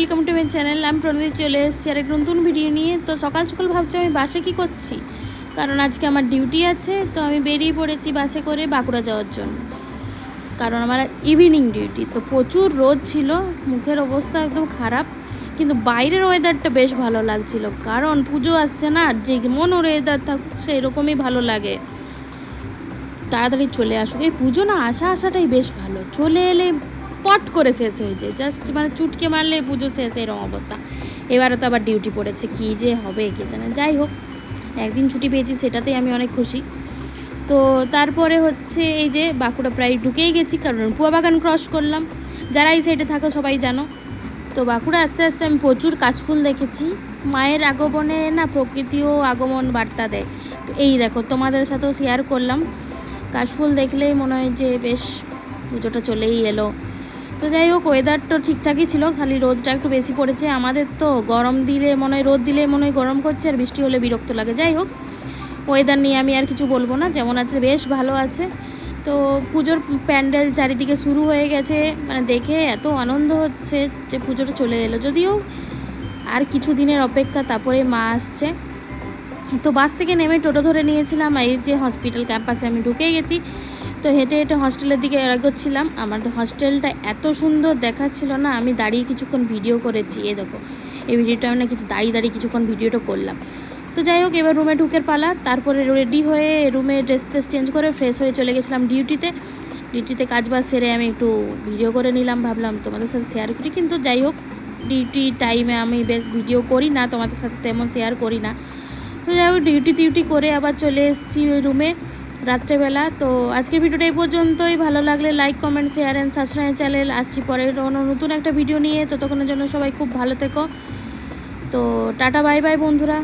Welcome to my channel. আমি প্রণতি চলে এসেছি আর একটা নতুন ভিডিও নিয়ে। তো সকাল সকাল ভাবছি আমি বাসে কী করছি, কারণ আজকে আমার ডিউটি আছে। তো আমি বেরিয়ে পড়েছি বাসে করে বাঁকুড়া যাওয়ার জন্য, কারণ আমার ইভিনিং ডিউটি। তো প্রচুর রোদ ছিল, মুখের অবস্থা একদম খারাপ, কিন্তু বাইরের ওয়েদারটা বেশ ভালো লাগছিল, কারণ পুজো আসছে না, যে মন ওয়েদার থাকুক সেই রকমই ভালো লাগে। তাড়াতাড়ি চলে আসুক, এই পুজো না আসাটাই বেশ ভালো, চলে এলে পট করে শেষ হয়ে যায়, জাস্ট মানে চুটকে মারলে পুজো শেষ, এরকম অবস্থা। এবারে তো আবার ডিউটি পড়েছে, কী যে হবে কে জানে। যাই হোক, একদিন ছুটি পেয়েছি, সেটাতেই আমি অনেক খুশি। তো তারপরে হচ্ছে এই যে বাঁকুড়া প্রায় ঢুকেই গেছি, কারণ পুয়া বাগান ক্রস করলাম, যারা এই সাইডে থাকো সবাই জানো। তো বাঁকুড়া আস্তে আস্তে আমি প্রচুর কাশফুল দেখেছি। মায়ের আগমনে না প্রকৃতিও আগমন বার্তা দেয়। তো এই দেখো, তোমাদের সাথেও শেয়ার করলাম। কাশফুল দেখলেই মনে হয় যে বেশ পুজোটা চলেই এলো। তো যাই হোক, ওয়েদার তো ঠিকঠাকই ছিল, খালি রোদটা একটু বেশি পড়েছে। আমাদের তো গরম দিলে মনে হয়, রোদ দিলে মনে হয় গরম করছে, আর বৃষ্টি হলে বিরক্ত লাগে। যাই হোক, ওয়েদার নিয়ে আমি আর কিছু বলবো না, যেমন আছে বেশ ভালো আছে। তো পুজোর প্যান্ডেল চারিদিকে শুরু হয়ে গেছে, মানে দেখে এত আনন্দ হচ্ছে যে পুজোটা চলে এলো। যদিও আর কিছু দিনের অপেক্ষা, তারপরে মা আসছে। তো বাস থেকে নেমে টোটো ধরে নিয়েছিলাম, এই যে হসপিটাল ক্যাম্পাসে আমি ঢুকেই গেছি। তো হেঁটে হেঁটে হস্টেলের দিকে এগোচ্ছিলাম। আমাদের হস্টেলটা এত সুন্দর দেখাচ্ছিল না, আমি দাঁড়িয়ে কিছুক্ষণ ভিডিও করেছি। এই দেখো, এই ভিডিওটা আমি না কিছু দাঁড়িয়ে কিছুক্ষণ ভিডিওটা করলাম। তো যাই হোক, এবার রুমে ঢুকের পালা। তারপরে রেডি হয়ে রুমে ড্রেস চেঞ্জ করে ফ্রেশ হয়ে চলে গেছিলাম ডিউটিতে কাজ বাজ সেরে আমি একটু ভিডিও করে নিলাম, ভাবলাম তোমাদের সাথে শেয়ার করি। কিন্তু যাই হোক, ডিউটি টাইমে আমি বেশ ভিডিও করি না, তোমাদের সাথে তেমন শেয়ার করি না। তো যাই হোক, ডিউটি করে আবার চলে এসেছি ওই রুমে রাত্রেবেলা। তো আজকের ভিডিওটা এই পর্যন্তই। ভালো লাগলে like, comment, share and subscribe channel. আসছি পরে নতুন একটা ভিডিও নিয়ে। ততক্ষণের জন্য সবাই খুব ভালো থেকো। তো টাটা, বাই বাই বন্ধুরা।